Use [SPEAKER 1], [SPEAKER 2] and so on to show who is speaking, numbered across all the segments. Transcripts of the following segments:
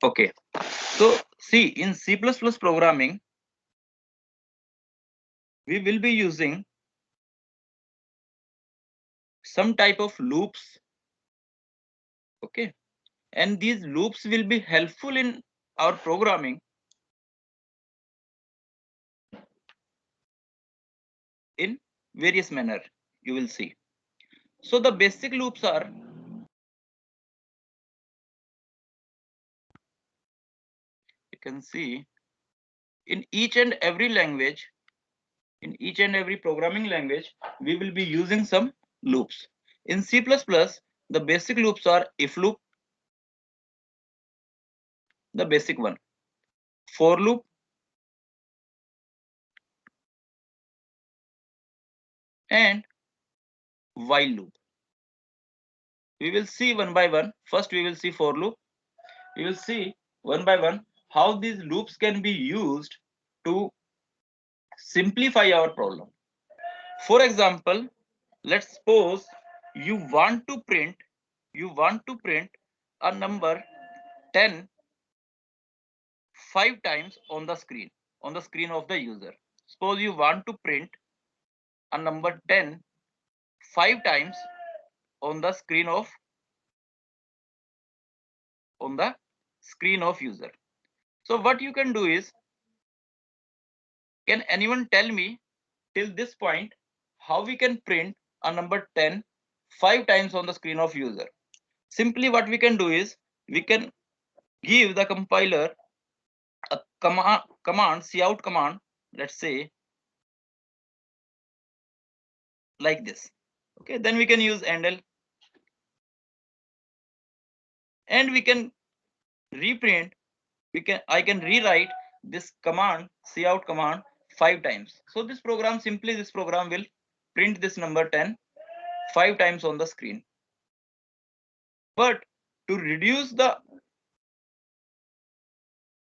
[SPEAKER 1] Okay, so see, in C++ programming, we will be using some type of loops. Okay, and these loops will be helpful in our programming in various manner. You will see. So the basic loops are, you can see, in each and every language, in each and every programming language, we will be using some loops. In C++, the basic loops are if loop, the basic one, for loop, and while loop. We will see one by one. First, we will see for loop. We will see one by one how these loops can be used to simplify our problem. For example, let's suppose you want to print a number 10 5 times on the screen of the user. Suppose you want to print a number 10 5 times on the screen of user. So what you can do is, can anyone tell me till this point how we can print a number 10 5 times on the screen of user? Simply what we can do is, we can give the compiler a command cout command, let's say like this. Okay, then we can use endl, and we can reprint, I can rewrite this command cout command 5 times. So this program will print this number 10 5 times on the screen. But to reduce the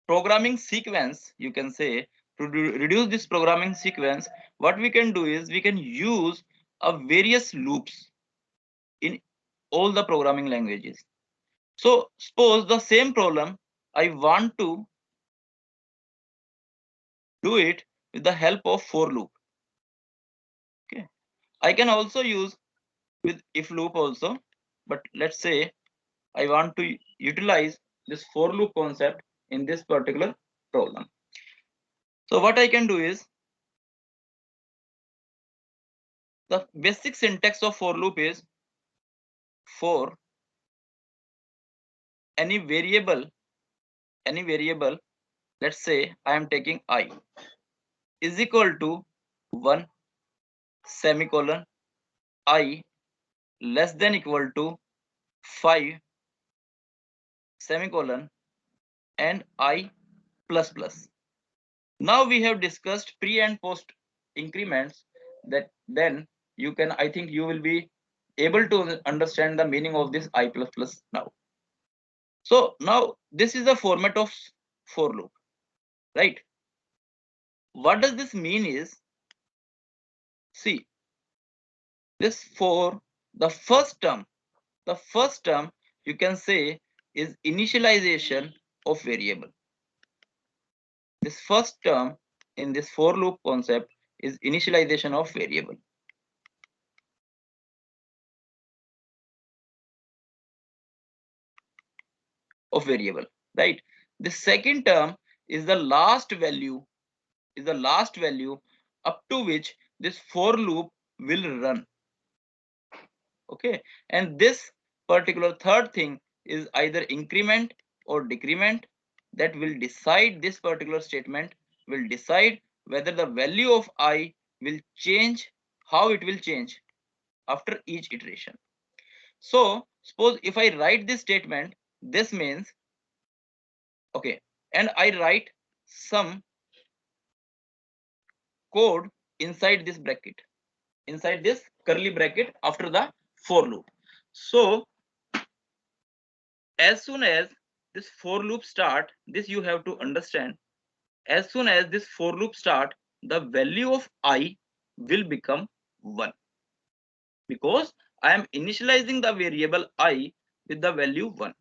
[SPEAKER 1] programming sequence, you can say, to reduce this programming sequence, what we can do is, we can use a various loops in all the programming languages. So suppose the same problem, I want to do it with the help of for loop. Okay, I can also use with if loop also, but let's say I want to utilize this for loop concept in this particular problem. So what I can do is, the basic syntax of for loop is, for any variable, let's say I am taking I, is equal to 1 semicolon, I less than equal to 5 semicolon, and I plus plus. Now we have discussed pre and post increments, that then you can, I think you will be able to understand the meaning of this I plus plus now. So now this is the format of for loop, right? What does this mean is, see, this for the first term you can say is initialization of variable. This first term in this for loop concept is initialization of variable. Right? The second term is the last value, up to which this for loop will run. Okay, and this particular third thing is either increment or decrement, that will decide, this particular statement will decide whether the value of I will change, how it will change after each iteration. So suppose if I write this statement, this means, okay, and I write some code inside this bracket, inside this curly bracket after the for loop. So as soon as this for loop start, this you have to understand, as soon as this for loop start, the value of I will become 1, because I am initializing the variable I with the value 1.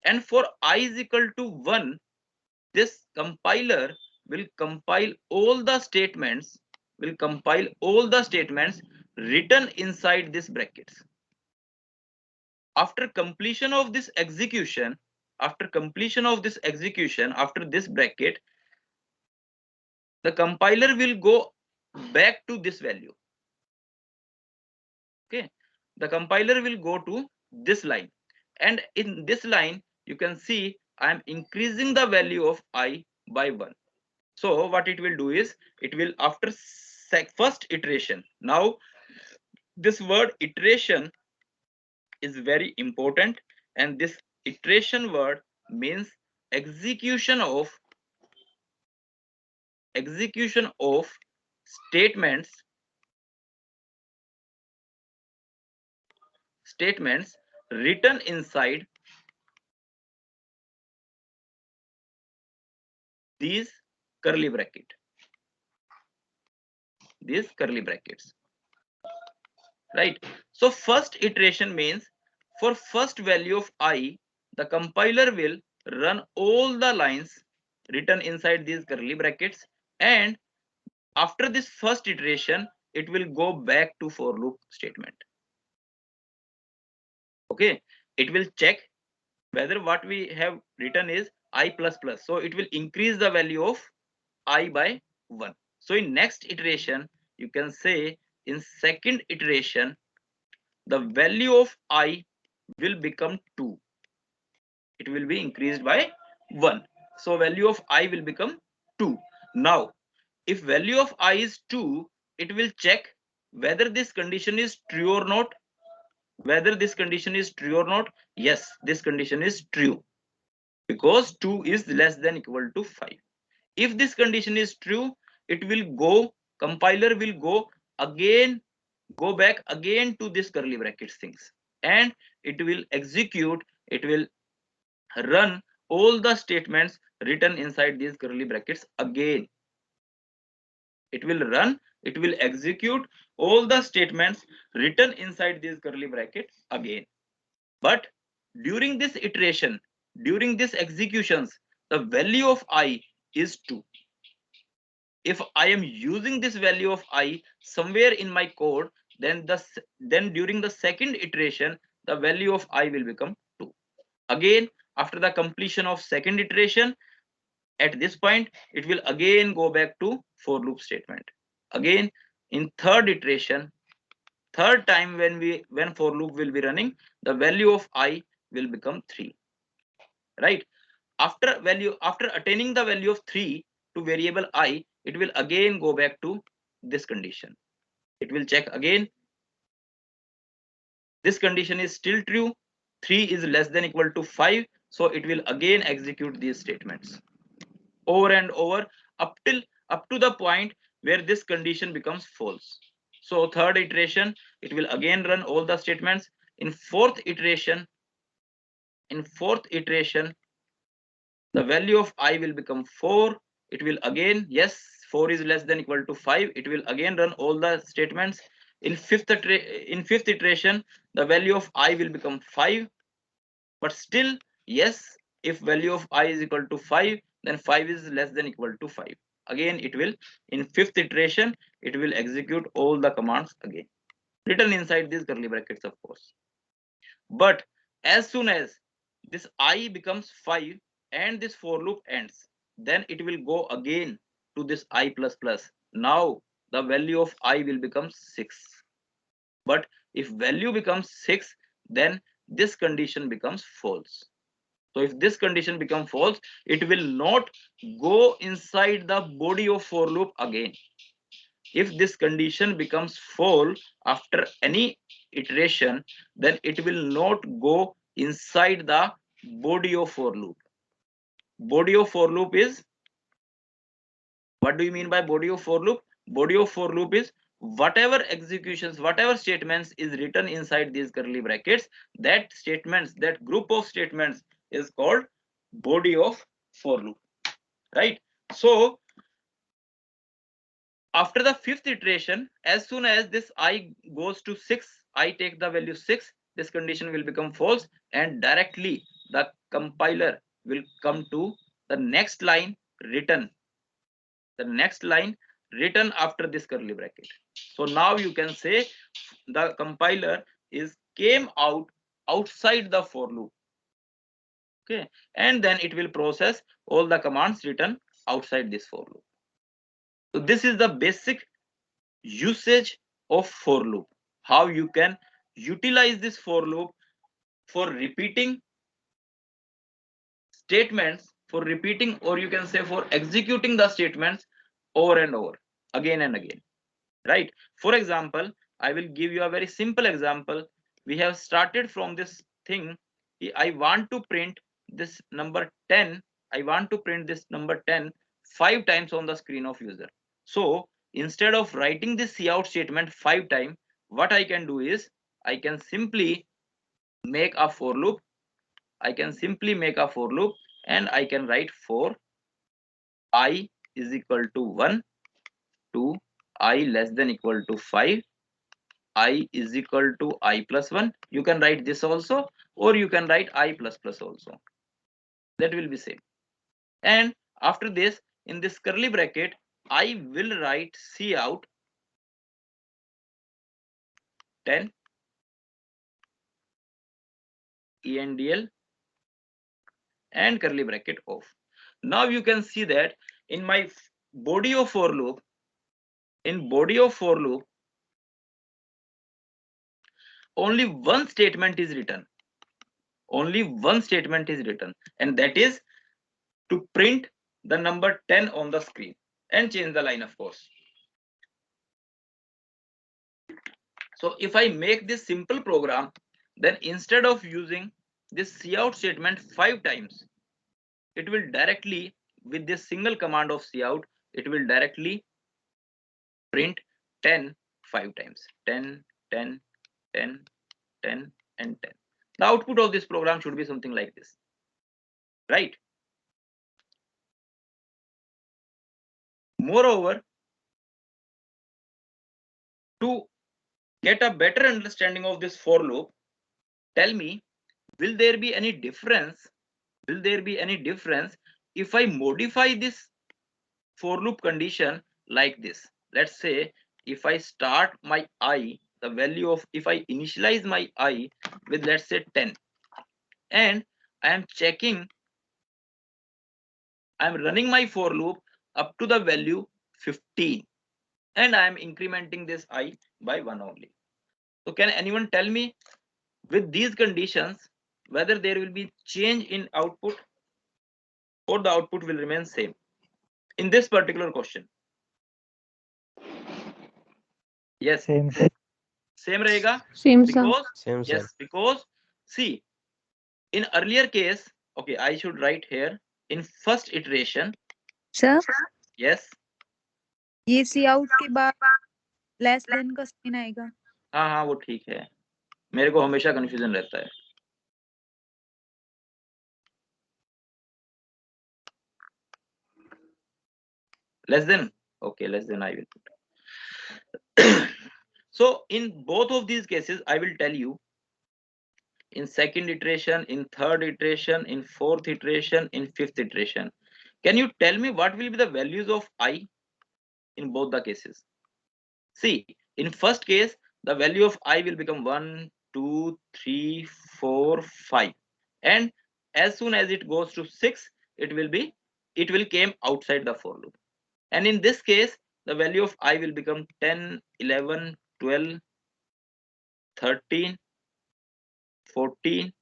[SPEAKER 1] And for I is equal to 1, this compiler will compile all the statements, written inside this brackets. After completion of this execution, after this bracket, the compiler will go back to this value. Okay, the compiler will go to this line, and in this line you can see I am increasing the value of I by 1. So what it will do is, it will, after first iteration, now this word iteration is very important, and this iteration word means execution of statements written inside these curly brackets, right? So first iteration means, for first value of I, the compiler will run all the lines written inside these curly brackets, and after this first iteration it will go back to for loop statement. Okay, it will check whether what we have written is I plus plus, so it will increase the value of I by 1. So in next iteration, you can say, in second iteration, the value of I will become 2. It will be increased by 1. So value of I will become 2. Now, if value of I is 2, it will check whether this condition is true or not. Yes, this condition is true, because 2 is less than equal to 5. If this condition is true, it will go, compiler will go back again to this curly brackets things, and it will execute, it will run all the statements written inside these curly brackets again. It will execute all the statements written inside these curly brackets again. But during this iteration, during this executions, the value of I is 2. If I am using this value of I somewhere in my code, then during the second iteration, the value of I will become 2. Again, after the completion of second iteration, at this point, it will again go back to for loop statement. Again, in third iteration, third time when for loop will be running, the value of I will become 3. Right? After attaining the value of 3 to variable I, it will again go back to this condition. It will check again. This condition is still true. 3 is less than equal to 5. So it will again execute these statements over and over up to the point where this condition becomes false. So third iteration, it will again run all the statements. In fourth iteration, the value of I will become 4. It will again, yes, 4 is less than equal to 5. It will again run all the statements. In fifth iteration, the value of I will become 5. But still, yes, if value of I is equal to 5, then 5 is less than equal to 5. Again, it will, in fifth iteration, it will execute all the commands again, written inside these curly brackets, of course. But as soon as this I becomes 5 and this for loop ends, then it will go again to this I plus plus. Now the value of I will become 6. But if value becomes 6, then this condition becomes false. So if this condition becomes false, it will not go inside the body of for loop again. If this condition becomes false after any iteration, then it will not go inside the body of for loop. Body of for loop is, what do you mean by body of for loop? Body of for loop is whatever executions, whatever statements is written inside these curly brackets, that statements, that group of statements is called body of for loop, right? So after the fifth iteration, as soon as this I goes to 6, I take the value 6, this condition will become false, and directly the compiler will come to the next line written, after this curly bracket. So now you can say the compiler is came outside the for loop. Okay, and then it will process all the commands written outside this for loop. So this is the basic usage of for loop, how you can utilize this for loop for repeating statements, for repeating, or you can say for executing the statements over and over, again and again, right? For example, I will give you a very simple example. We have started from this thing. I want to print this number 10. I want to print this number 10 5 times on the screen of user. So instead of writing this cout statement 5 times, what I can do is I can simply make a for loop. I can simply make a for loop and I can write for I is equal to 1 to I less than equal to 5, I is equal to I plus 1. You can write this also, or you can write I plus plus also. That will be same. And after this, in this curly bracket, I will write cout 10 endl and curly bracket off. Now you can see that in my body of for loop, only one statement is written. Only one statement is written, and that is to print the number 10 on the screen and change the line, of course. So if I make this simple program, then instead of using this cout statement 5 times, it will directly, with this single command of cout, it will directly print 10 5 times. 10, 10, 10, 10, and 10. The output of this program should be something like this, right? Moreover, to get a better understanding of this for loop, tell me, will there be any difference? Will there be any difference if I modify this for loop condition like this? Let's say if I start my I, the value of, if I initialize my I with, let's say 10, and I am checking, I'm running my for loop up to the value 15, and I am incrementing this I by 1 only. So can anyone tell me, with these conditions, whether there will be change in output or the output will remain same in this particular question? Yes, same rahega.
[SPEAKER 2] Same, sir.
[SPEAKER 1] Because
[SPEAKER 3] Same, sir.
[SPEAKER 1] yes, because see, in earlier case, okay, I should write here in first iteration.
[SPEAKER 2] Sir
[SPEAKER 1] Yes,
[SPEAKER 2] ये सी out के बाद less than का sign आएगा.
[SPEAKER 1] हाँ हाँ वो ठीक है, मेरे को हमेशा कंफ्यूजन रहता है. Less than, okay, less than I will put. So in both of these cases, I will tell you, in second iteration, in third iteration, in fourth iteration, in fifth iteration, can you tell me what will be the values of I in both the cases? See, in first case, the value of I will become 1, 2, 3, 4, 5, and as soon as it goes to 6, it will came outside the for loop. And in this case, the value of I will become 10, 11, 12, 13, 14,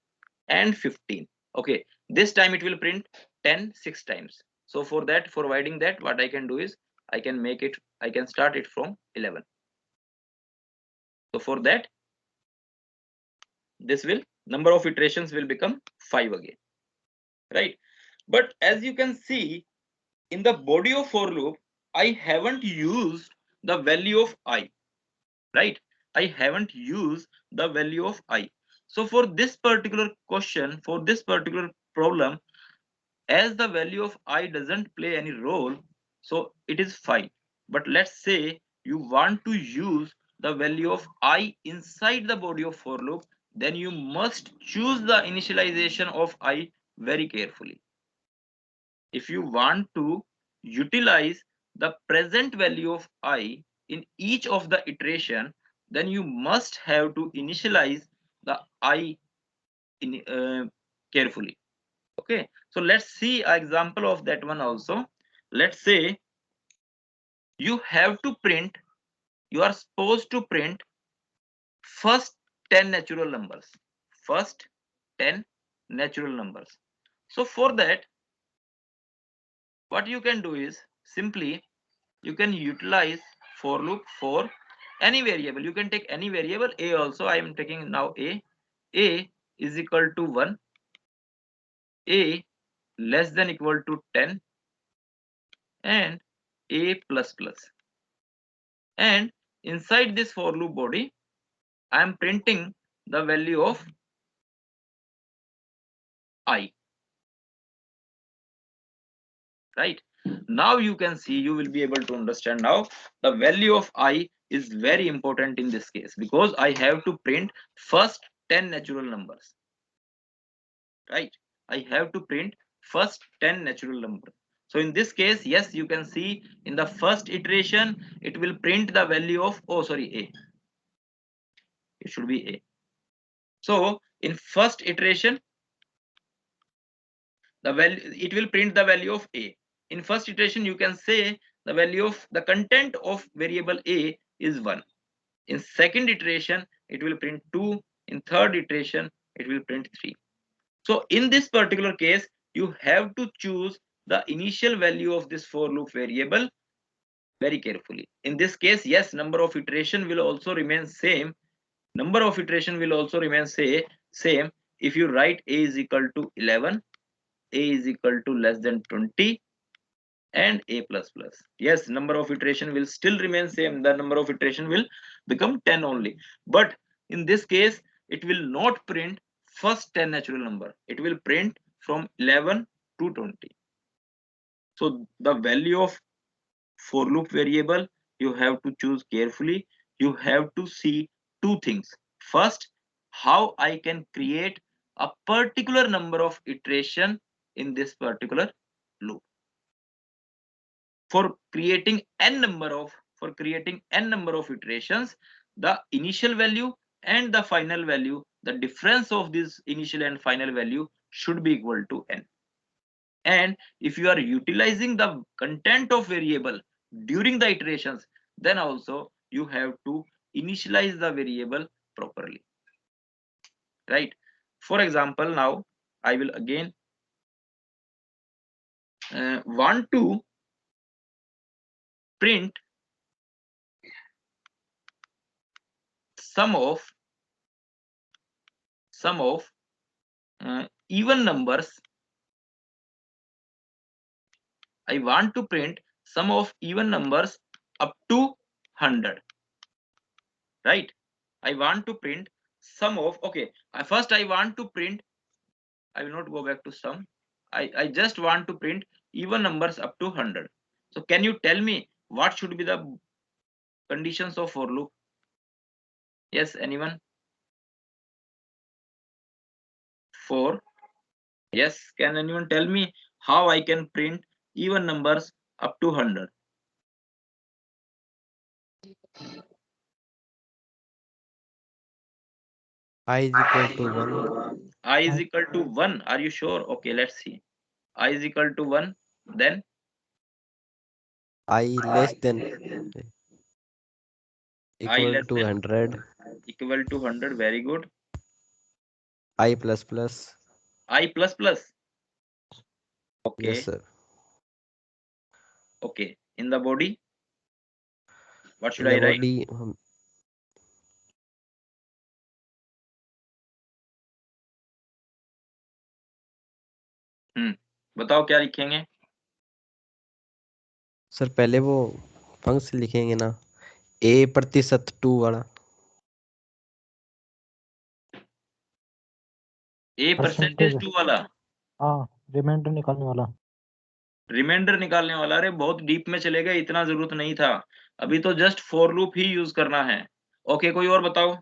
[SPEAKER 1] and 15. Okay, this time it will print 10 6 times. So for that, for avoiding that, what I can do is I can start it from 11. So for that, this will, number of iterations will become 5 again, right? But as you can see, in the body of for loop, I haven't used the value of I, right? I haven't used the value of I. So for this particular question, for this particular problem, as the value of I doesn't play any role, so it is fine. But let's say you want to use the value of I inside the body of for loop, then you must choose the initialization of I very carefully. If you want to utilize the present value of I in each of the iteration, then you must have to initialize the I carefully. Okay, so let's see an example of that one also. Let's say you have to print, you are supposed to print first 10 natural numbers, first 10 natural numbers. So for that, what you can do is simply you can utilize for loop for any variable. You can take any variable. A also, I am taking now a is equal to 1, a less than equal to 10, and a plus plus. And inside this for loop body, I am printing the value of I. Right now you can see, you will be able to understand now the value of I is very important in this case, because I have to print first 10 natural numbers. Right, I have to print first 10 natural numbers. So in this case, yes, you can see in the first iteration it will print the value of, oh sorry, a, it should be a. So in first iteration, the value, it will print the value of a. In first iteration, you can say the value of the content of variable a is 1. In second iteration, it will print 2. In third iteration, it will print 3. So in this particular case, you have to choose the initial value of this for loop variable very carefully. In this case, yes, number of iteration will also remain same. Number of iteration will also remain same if you write a is equal to 11, a is equal to less than 20, and a plus plus. Yes, number of iteration will still remain same. The number of iteration will become 10 only. But in this case, it will not print first 10 natural number. It will print from 11 to 20. So the value of for loop variable, you have to choose carefully. You have to see two things. First, how I can create a particular number of iteration in this particular loop. For creating n number of iterations, the initial value and the final value, the difference of this initial and final value should be equal to n. And if you are utilizing the content of variable during the iterations, then also you have to initialize the variable properly. Right, for example, now I will again want to print sum of even numbers. I want to print sum of even numbers up to 100. Right, I want to print sum of, okay, first I want to print, I will not go back to sum. I just want to print even numbers up to 100. So can you tell me what should be the conditions of for loop? Yes, anyone? 4. Yes, can anyone tell me how I can print even numbers up to 100?
[SPEAKER 3] I is equal to 1.
[SPEAKER 1] I is equal to 1. Are you sure? Okay, let's see. I is equal to 1. Then
[SPEAKER 3] I less than
[SPEAKER 1] I
[SPEAKER 3] equal
[SPEAKER 1] less
[SPEAKER 3] to
[SPEAKER 1] than
[SPEAKER 3] 100.
[SPEAKER 1] equal to 100. Very good.
[SPEAKER 3] I plus plus.
[SPEAKER 1] I plus plus. Okay.
[SPEAKER 3] Yes, sir.
[SPEAKER 1] Okay. In the body, what should
[SPEAKER 3] In the
[SPEAKER 1] I write?
[SPEAKER 3] body,
[SPEAKER 1] बताओ क्या लिखेंगे?
[SPEAKER 3] Sir पहले वो function लिखेंगे ना, a% 2 वाला.
[SPEAKER 1] a% 2 वाला,
[SPEAKER 4] हाँ, रिमाइंडर निकालने वाला.
[SPEAKER 1] रिमाइंडर निकालने वाला. अरे बहुत डीप में चले गए, इतना जरूरत नहीं था. अभी तो just for loop he use करना है. ओके, कोई और बताओ.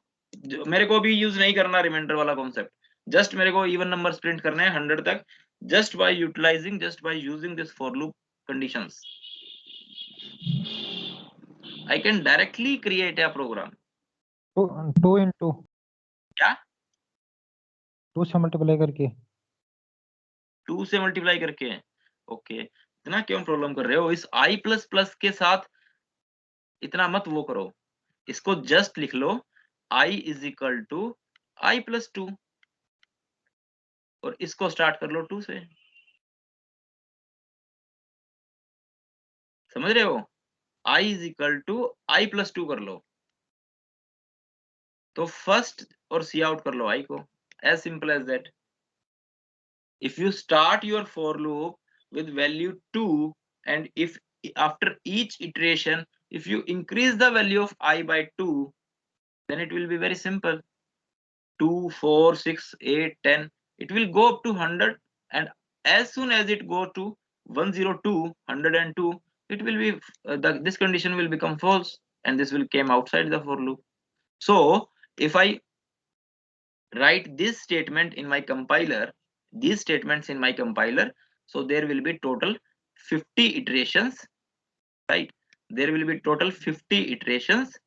[SPEAKER 1] मेरे को भी यूज नहीं करना रिमाइंडर वाला कॉन्सेप्ट. जस्ट मेरे को इवन नंबर्स प्रिंट करने हैं 100 तक, just by using this for loop conditions I can directly create a program.
[SPEAKER 4] 2 into
[SPEAKER 1] क्या
[SPEAKER 4] 2 से मल्टीप्लाई करके
[SPEAKER 1] 2 से मल्टीप्लाई करके? ओके, इतना क्यों प्रॉब्लम कर रहे हो? इस i प्लस प्लस के साथ इतना मत वो करो, इसको जस्ट लिख लो i is equal to i plus 2 और इसको स्टार्ट कर लो 2 से। समझ रहे हो? i is equal to i plus 2 कर लो, तो फर्स्ट और सी आउट कर लो i को, as simple as that. If you start your for loop with value 2 and if after each iteration if you increase the value of I by 2, then it will be very simple. 2, 4, 6, 8, 10, it will go up to 100, and as soon as it go to 102, 102, it will be this condition will become false and this will came outside the for loop. So if I write this statement in my compiler, these statements in my compiler, so there will be total 50 iterations, right? There will be total 50 iterations,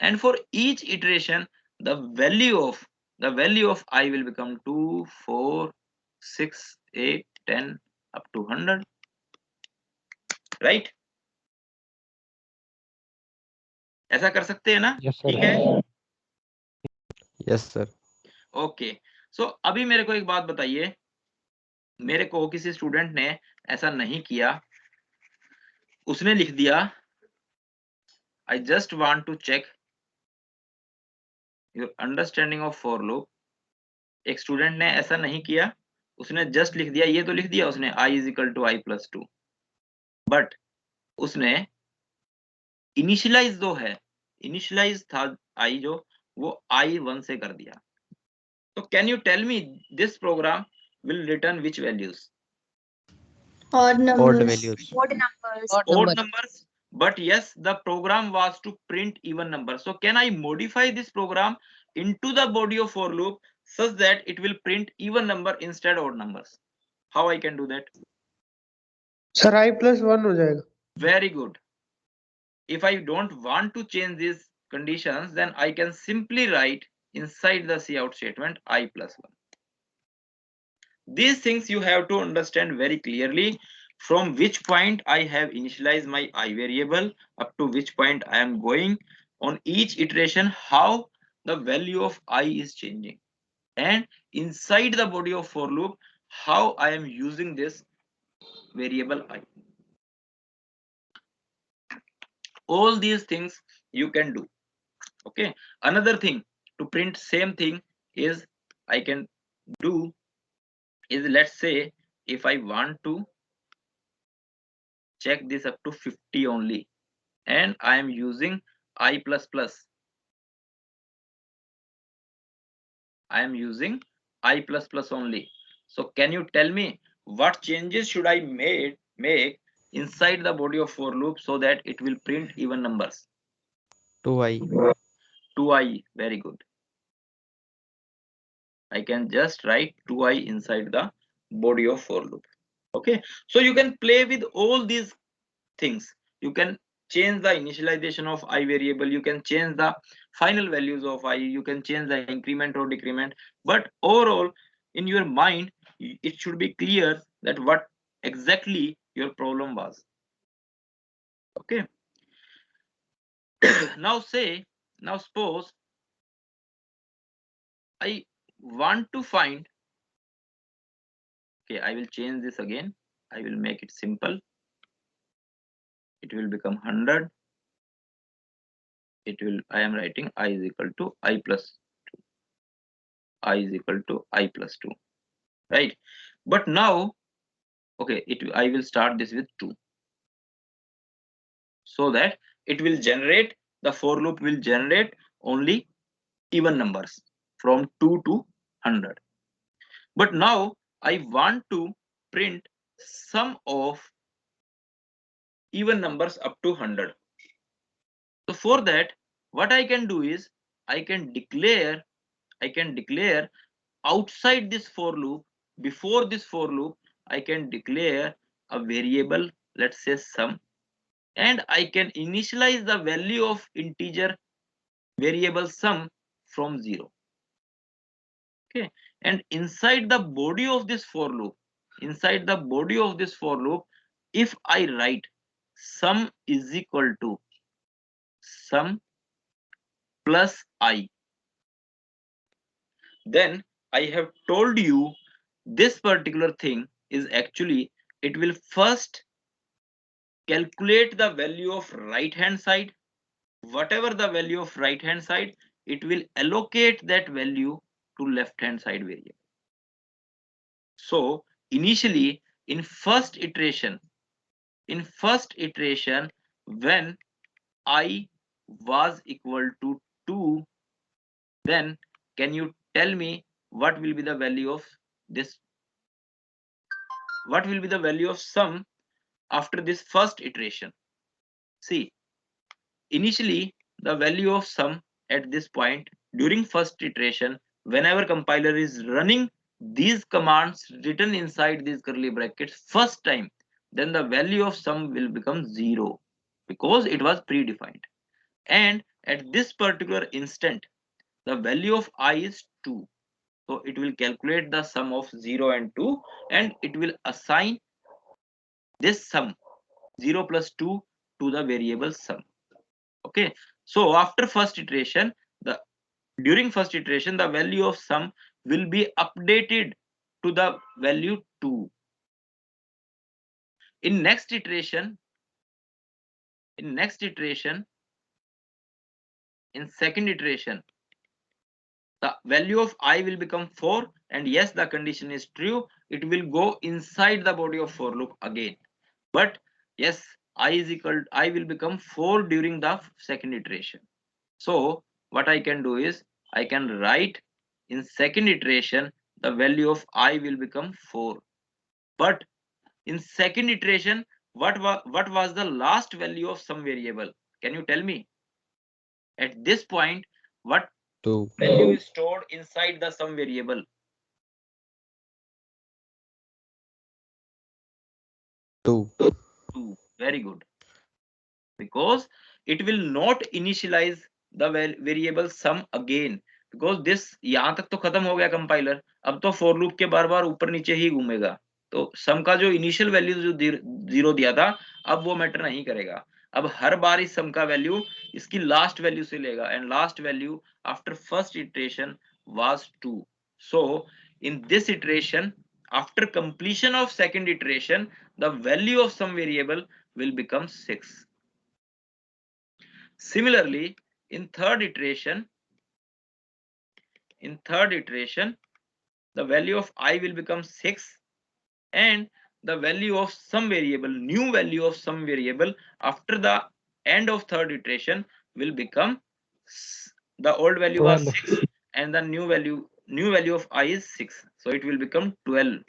[SPEAKER 1] and for each iteration the value of I will become 2, 4, 6, 8, 10 up to 100, right? ऐसा कर सकते हैं ना?
[SPEAKER 4] Yes sir.
[SPEAKER 1] ठीक है,
[SPEAKER 3] yes sir.
[SPEAKER 1] Okay. सो अभी मेरे को एक बात बताइए, मेरे को किसी स्टूडेंट ने ऐसा नहीं किया, उसने लिख दिया I just want to check your understanding of for loop। एक स्टूडेंट ने ऐसा नहीं किया, उसने जस्ट लिख दिया, ये तो लिख दिया उसने I is equal to I plus 2, but उसने इनिशियलाइज जो है, इनिशियलाइज था I जो, वो I1 से कर दिया। तो can you tell me this program will return which values?
[SPEAKER 5] Odd
[SPEAKER 3] Odd
[SPEAKER 5] numbers.
[SPEAKER 3] values.
[SPEAKER 5] Odd numbers.
[SPEAKER 1] Odd numbers, but yes, the program was to print even numbers. So can I modify this program into the body of for loop such that it will print even number instead odd numbers? How I can do that?
[SPEAKER 6] Sir I plus 1 हो जाएगा।
[SPEAKER 1] Very good. If I don't want to change these conditions, then I can simply write inside the cout statement I plus 1. These things you have to understand very clearly, from which point I have initialized my I variable up to which point I am going on each iteration, how the value of I is changing, and inside the body of for loop how I am using this variable I. All these things you can do. Okay, another thing to print same thing is I can do is, let's say if I want to check this up to 50 only and I am using I plus plus, I am using I plus plus only. So can you tell me what changes should I make inside the body of for loop so that it will print even numbers?
[SPEAKER 3] 2i.
[SPEAKER 1] 2i, very good. I can just write 2i inside the body of for loop. Okay, so you can play with all these things. You can change the initialization of I variable, you can change the final values of I, you can change the increment or decrement, but overall in your mind it should be clear that what exactly your problem was. Okay. now suppose I want to find, okay, I will change this again, I will make it simple, it will become 100, it will, I am writing I is equal to I plus 2, I is equal to I plus 2, right? But now, okay, I will start this with 2, so that it will generate, the for loop will generate only even numbers from 2 to 100. But now I want to print sum of even numbers up to 100. So for that, what I can do is I can declare outside this for loop, before this for loop, I can declare a variable, let's say sum, and I can initialize the value of integer variable sum from 0. Okay, and inside the body of this for loop, if I write sum is equal to sum plus I, then I have told you this particular thing is actually, it will first calculate the value of right hand side. Whatever the value of right hand side, it will allocate that value to left hand side variable. So initially in first iteration, when I was equal to 2, then can you tell me what will be the value of this, what will be the value of sum after this first iteration? See, initially the value of sum at this point during first iteration, whenever compiler is running these commands written inside these curly brackets first time, then the value of sum will become 0 because it was predefined. And at this particular instant, the value of I is 2. So it will calculate the sum of 0 and 2, and it will assign this sum 0 plus 2 to the variable sum. Okay, so after first iteration, during first iteration, the value of sum will be updated to the value 2. In next iteration, in second iteration, the value of I will become 4, and yes, the condition is true, it will go inside the body of for loop again. But yes, I will become 4 during the second iteration. So what I can do is, I can write in second iteration the value of I will become 4. But in second iteration, what was the last value of some variable? Can you tell me? At this point, what
[SPEAKER 3] 2.
[SPEAKER 1] value is stored inside the sum variable?
[SPEAKER 3] 2.
[SPEAKER 1] 2. Very good. Because it will not initialize the variable sum again, because this यहाँ तक तो खत्म हो गया compiler, अब तो for loop के बार बार ऊपर नीचे ही घूमेगा, तो सम का जो इनिशियल वैल्यू जो 0 दिया था, अब वो मैटर नहीं करेगा. अब हर बार इस सम का वैल्यू इसकी लास्ट वैल्यू से लेगा, and last value after first iteration was 2. So in this iteration, after completion of second iteration, the value of some variable will become 6. Similarly, in third iteration, the value of I will become 6, and the value of some variable, new value of some variable after the end of third iteration will become, the old value was 6 and the new value of I is 6, so it will become 12,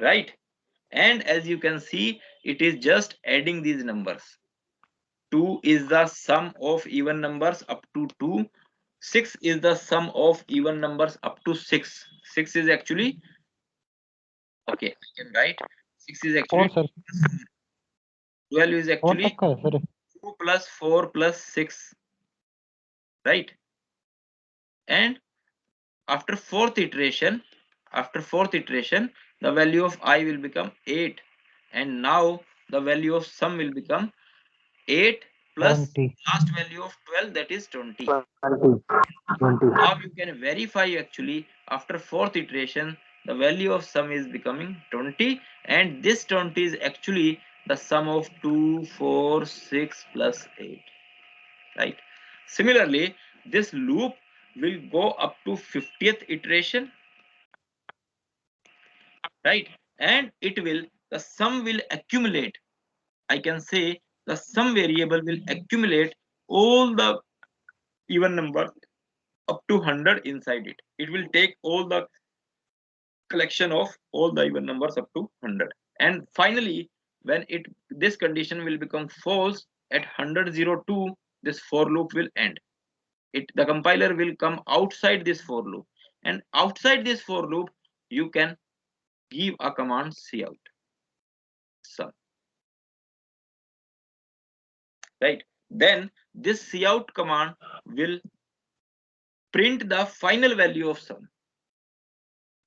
[SPEAKER 1] right? And as you can see, it is just adding these numbers. 2 is the sum of even numbers up to 2. 6 is the sum of even numbers up to 6. 6 is actually, okay, I can write 6 is actually
[SPEAKER 4] 4 sir.
[SPEAKER 1] 12 is
[SPEAKER 4] 4
[SPEAKER 1] actually
[SPEAKER 4] तक का है sir.
[SPEAKER 1] 2 plus 4 plus 6, right? And after fourth iteration, the value of I will become 8, and now the value of sum will become 8 plus
[SPEAKER 4] 20.
[SPEAKER 1] last value of 12, that is 20.
[SPEAKER 4] 20.
[SPEAKER 1] Now you can verify actually after fourth iteration the value of sum is becoming 20, and this 20 is actually the sum of 2, 4, 6 plus 8, right? Similarly, this loop will go up to 50th iteration, right? And the sum will accumulate. I can say the sum variable will accumulate all the even number up to 100 inside it. It will take all the collection of all the even numbers up to 100, and finally when this condition will become false at 102, this for loop will end. the compiler will come outside this for loop, and outside this for loop you can give a command cout sum, right? Then this cout command will print the final value of sum,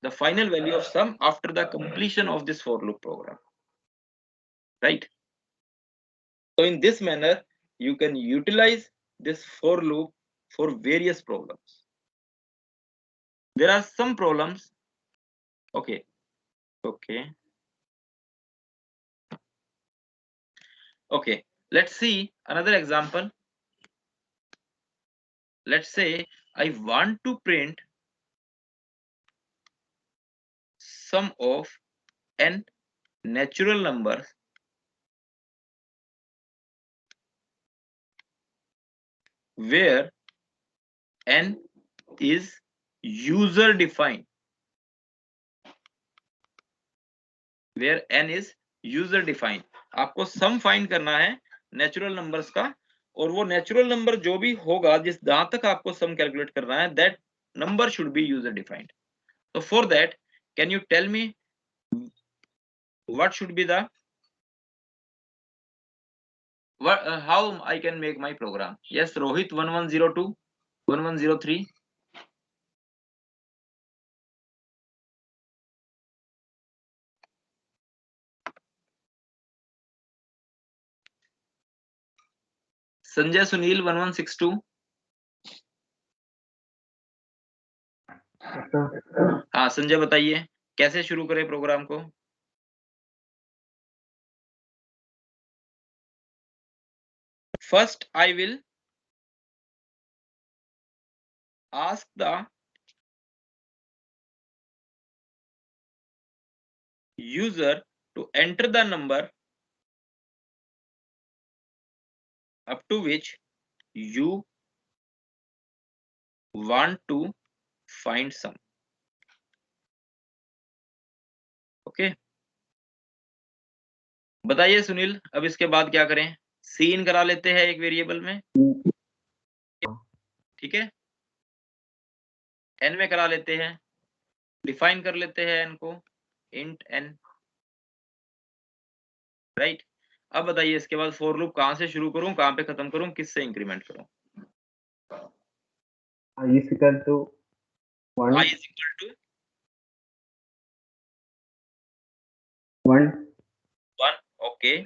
[SPEAKER 1] the final value of sum after the completion of this for loop program, right? So in this manner you can utilize this for loop for various problems. There are some problems. Okay, let's see another example. Let's say I want to print sum of n natural numbers where n is user defined, where n is user defined. आपको sum find करना है natural numbers का, और वो natural number जो भी होगा, जिस जहां तक आपको सम कैलकुलेट करना है, that number should be user defined. So for that, can you tell me what should be the how I can make my program? Yes, Rohit 1102, 1103. Sanjay Sunil 1162. हाँ संजय बताइए कैसे शुरू करें प्रोग्राम को. First I will ask the user to enter the number up to which you want to find sum. Okay, बताइए सुनील, अब इसके बाद क्या करें? सीन करा लेते हैं एक वेरिएबल में, ठीक है, n में करा लेते हैं, डिफाइन कर लेते हैं n को int n, राइट. अब बताइए इसके बाद फॉर लूप कहां से शुरू करूं, कहां पे खत्म करूं, किससे इंक्रीमेंट करूं?
[SPEAKER 7] I is equal to 1.
[SPEAKER 1] I is equal to
[SPEAKER 7] 1.
[SPEAKER 1] 1. Okay.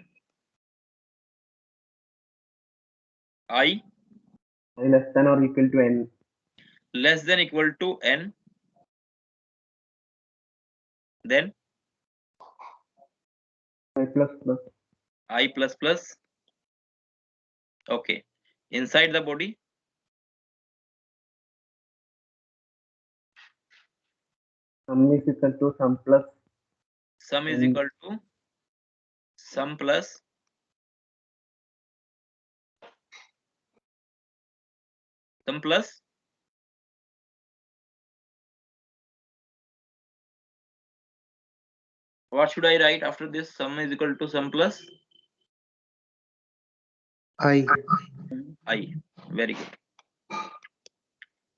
[SPEAKER 1] I
[SPEAKER 7] less than or equal to n.
[SPEAKER 1] less than equal to n. Then
[SPEAKER 7] I plus plus.
[SPEAKER 1] I plus plus. Okay. Inside the body,
[SPEAKER 7] Sum is equal to sum plus.
[SPEAKER 1] sum is
[SPEAKER 7] n.
[SPEAKER 1] equal to sum plus sum plus what should I write after this? Sum is equal to sum plus
[SPEAKER 6] I.
[SPEAKER 1] I. Very good.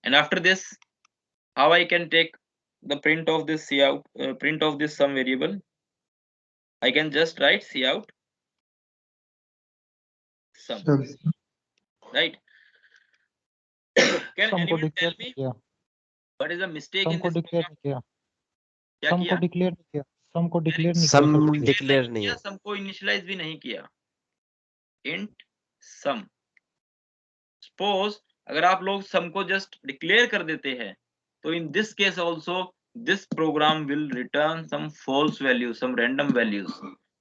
[SPEAKER 1] And after this, how I can take the print of this cout, print of this sum variable? I can just write cout sum,
[SPEAKER 6] Sum.
[SPEAKER 1] right? Can
[SPEAKER 4] सम को
[SPEAKER 1] anyone tell
[SPEAKER 4] declare
[SPEAKER 1] me
[SPEAKER 4] नहीं किया,
[SPEAKER 1] what is the mistake
[SPEAKER 4] sum
[SPEAKER 1] in
[SPEAKER 4] को
[SPEAKER 1] this
[SPEAKER 4] declare
[SPEAKER 1] program?
[SPEAKER 4] नहीं किया,
[SPEAKER 1] क्या
[SPEAKER 4] सम को
[SPEAKER 1] किया?
[SPEAKER 4] Declare नहीं किया, सम को डिक्लेयर नहीं किया
[SPEAKER 3] सम
[SPEAKER 4] सर, प्लीज.
[SPEAKER 3] डिक्लेयर नहीं
[SPEAKER 1] किया,
[SPEAKER 3] है.
[SPEAKER 1] सम को इनिशियलाइज भी नहीं किया. int sum. सपोज अगर आप लोग सम को जस्ट डिक्लेयर कर देते हैं, तो in this case also this program will return some false values, some random values,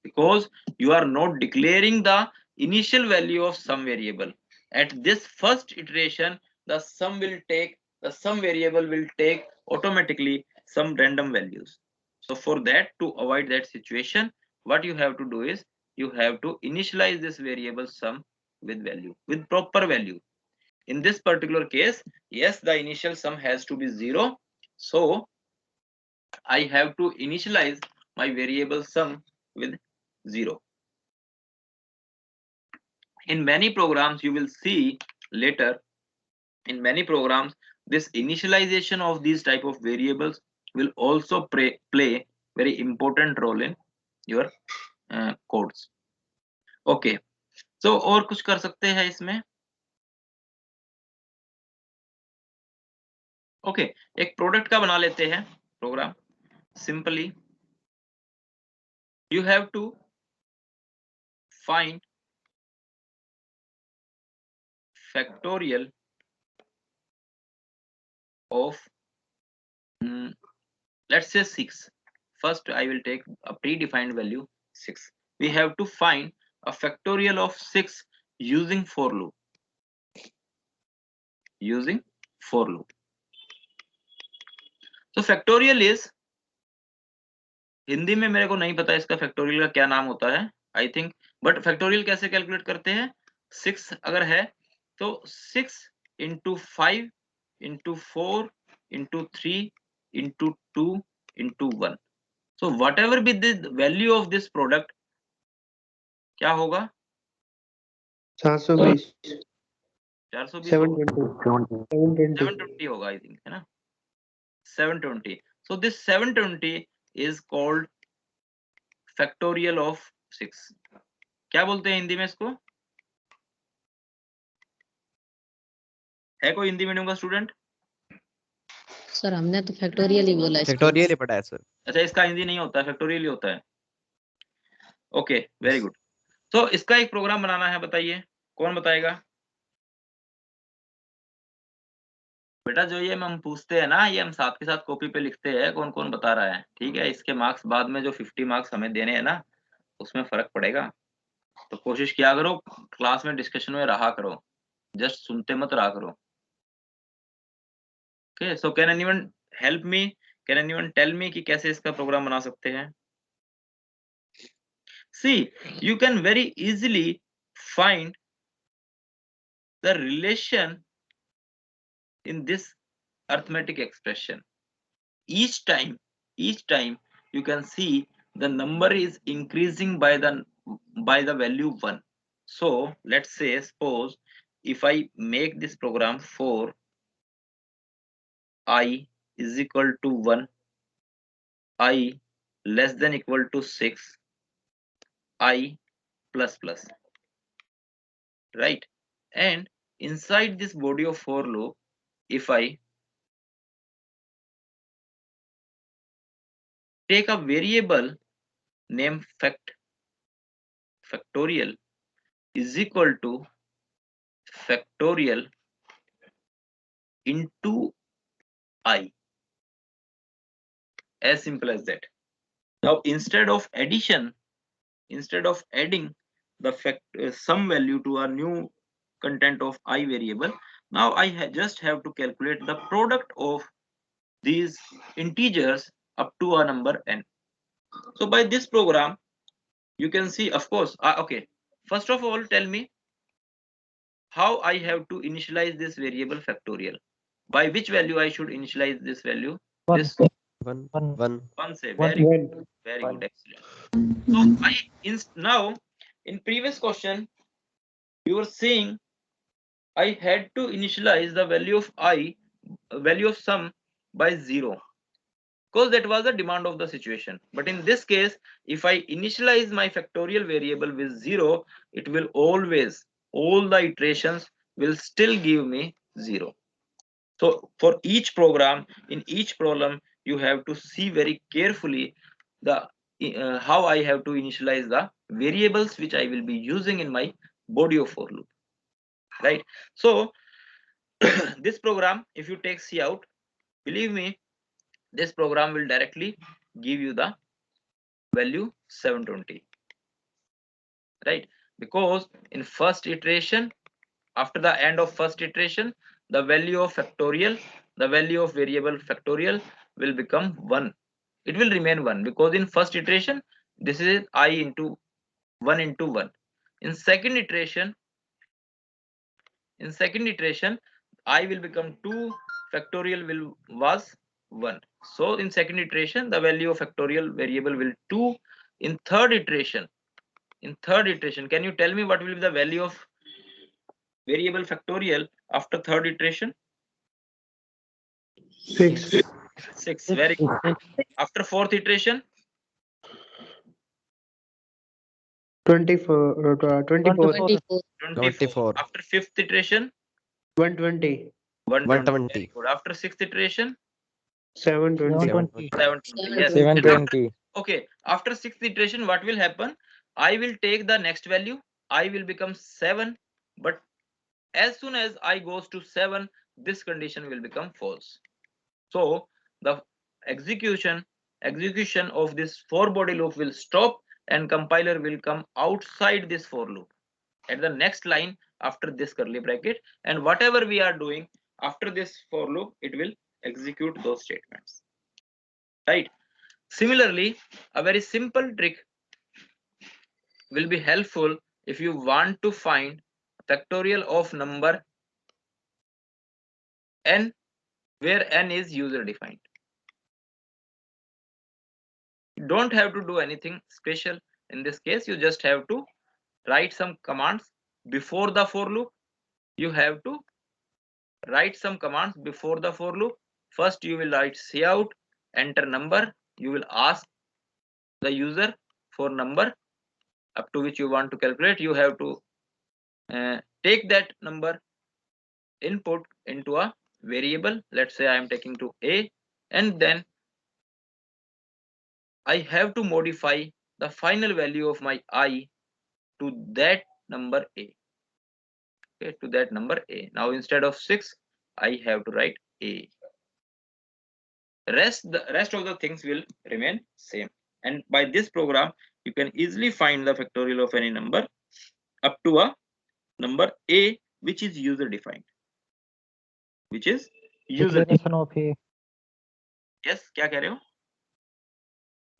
[SPEAKER 1] because you are not declaring the initial value of some variable. At this first iteration, the sum variable will take automatically some random values. So for that, to avoid that situation, what you have to do is you have to initialize this variable sum with value, with proper value. In this particular case, yes, the initial sum has to be 0. So I have to initialize my variable sum with 0. In many programs, you will see later in many programs, this initialization of these type of variables will also play very important role in your codes. Okay, so और कुछ कर सकते हैं इसमें? Okay एक product का बना लेते हैं programme. Simply you have to find factorial of let's say 6. First I will take a predefined value 6. We have to find a factorial of 6 using for loop. Using for loop. So factorial is, Hindi में मेरे को नहीं पता इसका factorial का क्या नाम होता है आई थिंक, बट फैक्टोरियल कैसे कैलकुलेट करते हैं? 6 अगर है तो 6 into 5 into 4 into 3 into 2 into 1. So whatever be the value of this product, क्या होगा?
[SPEAKER 6] 420
[SPEAKER 1] 420
[SPEAKER 6] 720
[SPEAKER 1] होगा आई थिंक, है ना? 720. So this 720 is called factorial of 6. क्या बोलते हैं हिंदी में इसको? है कोई हिंदी मीडियम का स्टूडेंट?
[SPEAKER 8] सर हमने तो फैक्टोरियल ही बोला है.
[SPEAKER 3] फैक्टोरियल ही पढ़ा है सर.
[SPEAKER 1] अच्छा इसका हिंदी नहीं होता है, फैक्टोरियल ही होता है. Okay very good. तो इसका एक प्रोग्राम बनाना है, बताइए कौन बताएगा? बेटा जो ये हम पूछते हैं ना, ये हम साथ के साथ कॉपी पे लिखते हैं कौन कौन बता रहा है, ठीक है? इसके मार्क्स बाद में जो 50 मार्क्स हमें देने हैं ना, उसमें फर्क पड़ेगा. तो कोशिश किया करो क्लास में डिस्कशन में रहा करो, जस्ट सुनते मत रहा करो. Okay so can anyone help me, can anyone tell me कि कैसे इसका प्रोग्राम बना सकते हैं? See, you can very easily find the relation in this arithmetic expression. Each time you can see the number is increasing by the value 1. So let's say, suppose if I make this program for I is equal to 1, I less than equal to 6, I plus plus, right? And inside this body of for loop, if I take a variable named factorial is equal to factorial into I, as simple as that. Now instead of adding the some value to a new content of I variable, now I just have to calculate the product of these integers up to a number n. So by this program you can see, of course, okay, first of all tell me how I have to initialize this variable factorial. By which value I should initialize this value? This
[SPEAKER 3] One.
[SPEAKER 1] say very good, excellent. So now in previous question you were saying I had to initialize the value of sum by 0, because that was the demand of the situation. But in this case, if I initialize my factorial variable with 0, it will always, all the iterations will still give me 0. So for each program, in each problem, you have to see very carefully the how I have to initialize the variables which I will be using in my body of for loop, right? So this program, if you take C out, believe me, this program will directly give you the value 720, right? Because in first iteration, after the end of first iteration, the value of factorial, the value of variable factorial will become 1. It will remain 1 because in first iteration this is I into 1 into 1. In second iteration I will become 2, factorial was 1. So in second iteration the value of factorial variable will 2. In third iteration, can you tell me what will be the value of variable factorial after third iteration?
[SPEAKER 6] 6.
[SPEAKER 1] 6. Very good. After fourth iteration?
[SPEAKER 6] 24. 24.
[SPEAKER 8] 24.
[SPEAKER 1] 24. After fifth iteration?
[SPEAKER 6] 120.
[SPEAKER 1] 120.
[SPEAKER 3] 120.
[SPEAKER 1] Very good. After sixth iteration?
[SPEAKER 6] 720.
[SPEAKER 4] 720.
[SPEAKER 1] 720. Yes.
[SPEAKER 9] 720.
[SPEAKER 1] Okay. After sixth iteration, what will happen? I will take the next value. I will become 7. But as soon as I goes to 7, this condition will become false. So the execution of this for body loop will stop and compiler will come outside this for loop at the next line after this curly bracket, and whatever we are doing after this for loop, it will execute those statements, right? Similarly, a very simple trick will be helpful if you want to find factorial of number n where n is user defined. You don't have to do anything special in this case. You just have to write some commands before the for loop. You have to write some commands before the for loop. First you will write cout, enter number. You will ask the user for number up to which you want to calculate. You have to take that number input into a variable. Let's say I am taking to a, and then I have to modify the final value of my I to that number a. Okay, to that number a. Now instead of 6, I have to write a. The rest of the things will remain same. And by this program, you can easily find the factorial of any number up to a number a, which is user defined. Which is user.
[SPEAKER 4] Declaration of A
[SPEAKER 1] Yes, क्या कह रहे हो?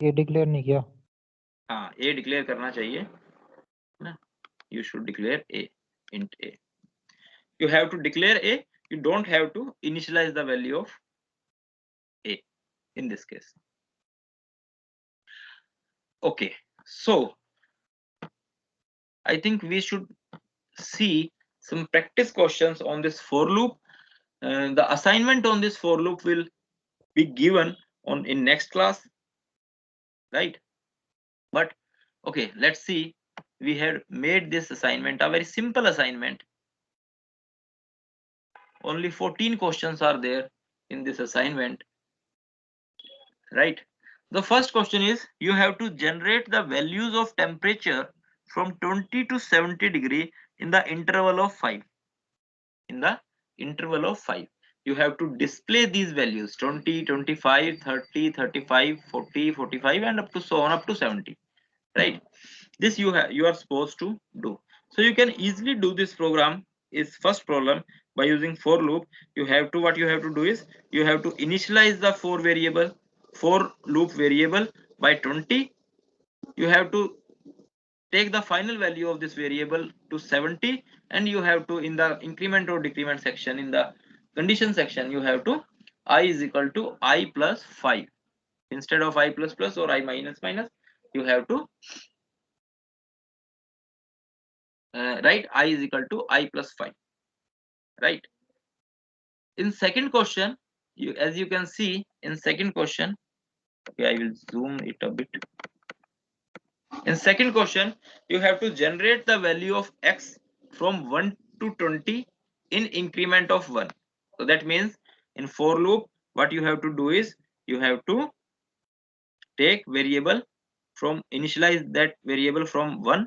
[SPEAKER 4] ये declare नहीं किया.
[SPEAKER 1] हाँ, a declare करना चाहिए ना. You should declare a, int a. You have to declare a. You don't have to initialize the value of a in this case. Okay, so I think we should see some practice questions on this for loop. The assignment on this for loop will be given on in next class, right? But okay, let's see. We had made this assignment a very simple assignment. Only 14 questions are there in this assignment, right? The first question is, you have to generate the values of temperature from 20 to 70 degree in the interval of 5. In the interval of 5, you have to display these values 20, 25, 30, 35, 40, 45, and up to so on up to 70, right? This you are supposed to do. So you can easily do this program. Is first problem by using for loop. What you have to do is you have to initialize the for loop variable by 20. You have to take the final value of this variable to 70, and you have to, in the increment or decrement section, in the condition section, you have to I is equal to I plus 5 instead of I plus plus or I minus minus. You have to write I is equal to I plus 5, right? In second question, as you can see in second question, okay, I will zoom it a bit. In second question, you have to generate the value of x from 1 to 20 in increment of 1. So that means in for loop, what you have to do is you have to take variable from, initialize that variable from 1,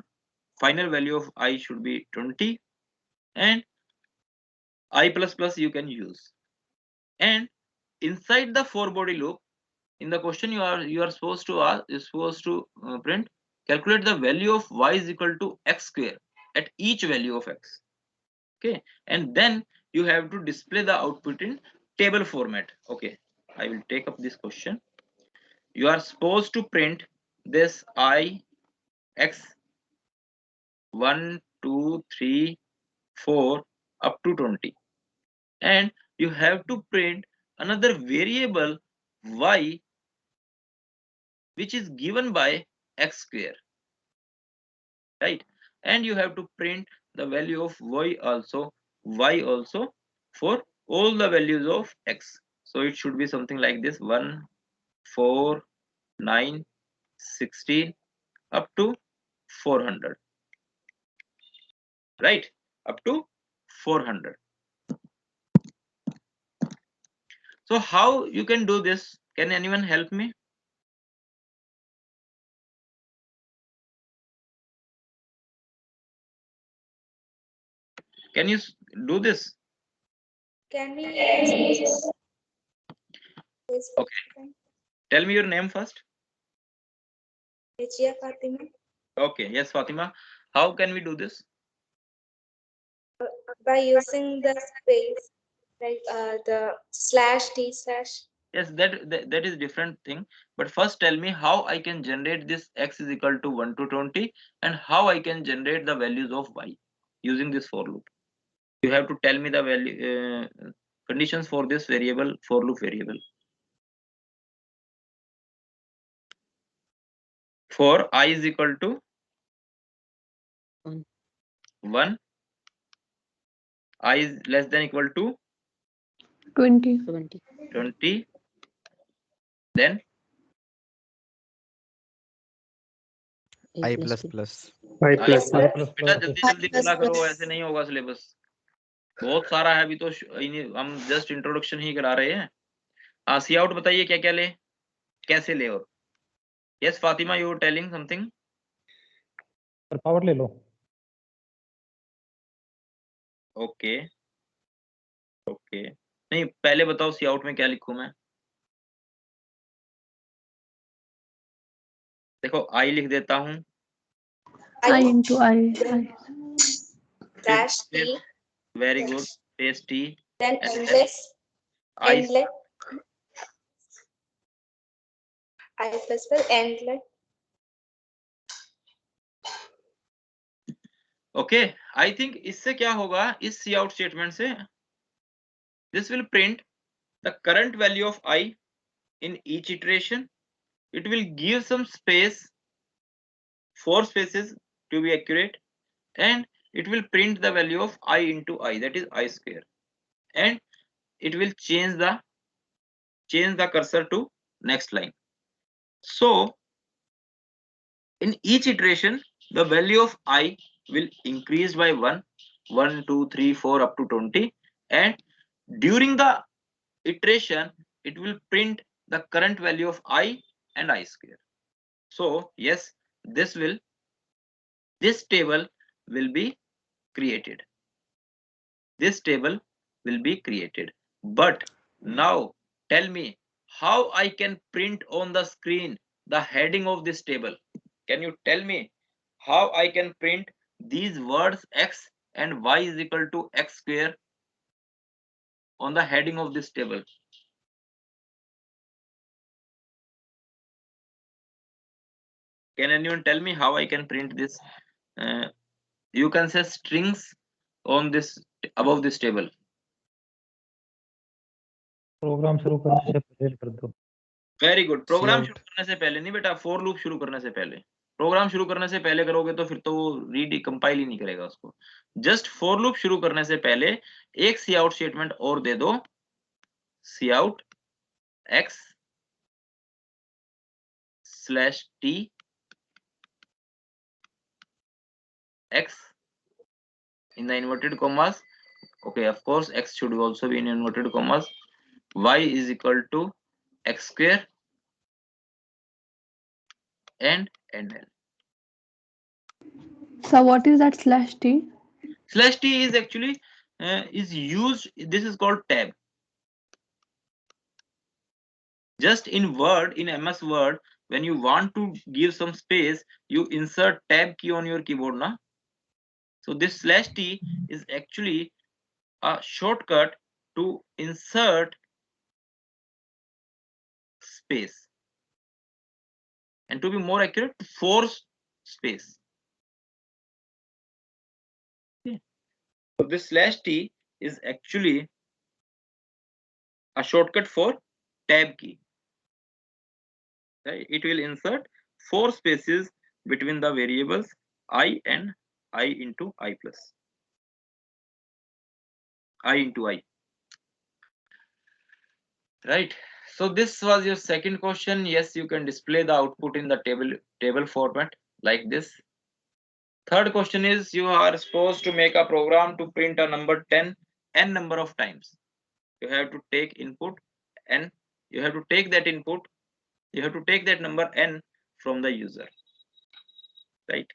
[SPEAKER 1] final value of I should be 20, and I plus plus you can use. And inside the for body loop, in the question you are supposed to print, calculate the value of y is equal to x square at each value of x. Okay, and then you have to display the output in table format. Okay, I will take up this question. You are supposed to print this I x 1 2 3 4 up to 20, and you have to print another variable y which is given by x square, right? And you have to print the value of y also for all the values of x. So it should be something like this: 1, 4, 9, 16 up to 400, right? Up to 400. So how you can do this? Can anyone help me? Can you do this?
[SPEAKER 5] Can we use this?
[SPEAKER 1] Okay. Tell me your name first.
[SPEAKER 5] Rajia Fatima.
[SPEAKER 1] Okay. Yes, Fatima. How can we do this?
[SPEAKER 5] By using the space, like the /t/.
[SPEAKER 1] Yes, that is different thing. But first tell me how I can generate this x is equal to 1 to 20 and how I can generate the values of y using this for loop. You have to tell me the value conditions for this variable, for loop variable. For I is equal to 1, I is less than equal to
[SPEAKER 8] 20.
[SPEAKER 1] 20, then
[SPEAKER 3] I plus plus.
[SPEAKER 6] I
[SPEAKER 1] I
[SPEAKER 6] plus
[SPEAKER 1] plus
[SPEAKER 6] plus.
[SPEAKER 1] बेटा जल्दी जल्दी बोला करो, ऐसे नहीं होगा syllabus, बहुत सारा है अभी तो हम जस्ट इंट्रोडक्शन ही करा रहे हैं। सी आउट बताइए क्या क्या ले, कैसे ले। और yes Fatima, you are telling something.
[SPEAKER 4] Sir power ले लो।
[SPEAKER 1] ओके ओके, नहीं पहले बताओ सी आउट में क्या लिखूं मैं। देखो आई लिख देता हूं,
[SPEAKER 8] I into I.
[SPEAKER 5] /t,
[SPEAKER 1] very good, space T,
[SPEAKER 5] then
[SPEAKER 1] and
[SPEAKER 5] endless,
[SPEAKER 1] I
[SPEAKER 5] I plus endless.
[SPEAKER 1] Okay. I think इससे क्या होगा, इस सी आउट स्टेटमेंट से this will print the current value of I in each iteration. It will give some space, 4 spaces to be accurate, and it will print the value of I into I, that is I square, and it will change the cursor to next line. So in each iteration the value of I will increase by 1, 2, 3, 4 up to 20, and during the iteration it will print the current value of I and I square. So yes, this table will be created. This table will be created. But now tell me how I can print on the screen the heading of this table. Can you tell me how I can print these words x and y is equal to x square on the heading of this table? Can anyone tell me how I can print this? You can say strings on this above this table.
[SPEAKER 4] Program शुरू करने से पहले कर दो।
[SPEAKER 1] Very good. Program
[SPEAKER 3] Cout.
[SPEAKER 1] शुरू करने से पहले नहीं बेटा, फॉर लूप शुरू करने से पहले। प्रोग्राम शुरू करने से पहले करोगे तो फिर तो वो रीड कंपाइल ही नहीं करेगा उसको। जस्ट फॉर लूप शुरू करने से पहले एक सी आउट स्टेटमेंट और दे दो, cout x slash t x in the inverted commas. Okay, of course x should also be in inverted commas. Y is equal to x square and NL.
[SPEAKER 8] So what is that /t?
[SPEAKER 1] Slash t is actually is used, this is called tab. Just in Word, in MS Word, when you want to give some space, you insert tab key on your keyboard, na? So this slash t is actually a shortcut to insert space, and to be more accurate, to force space. Okay. So this slash t is actually a shortcut for tab key. Right? It will insert 4 spaces between the variables I and I into I plus. I into I. Right. So this was your second question. Yes, you can display the output in the table format like this. Third question is, you are supposed to make a program to print a number 10 n number of times. You have to take input and you have to take that input, you have to take that number n from the user, right?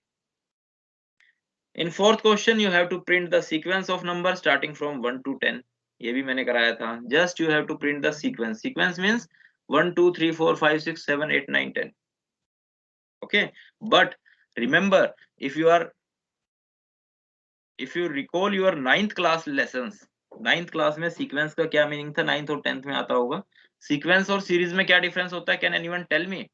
[SPEAKER 1] In fourth question, you have to print the sequence of numbers starting from 1 to 10. ये भी मैंने कराया था. Just you have to print the sequence. Sequence means 1 2 3 4 5 6 7 8 9 10. Okay, but remember, if you recall your 9th class lessons, 9th class में sequence का क्या meaning था, 9th और 10th में आता होगा. Sequence और series में क्या difference होता है? Can anyone tell me?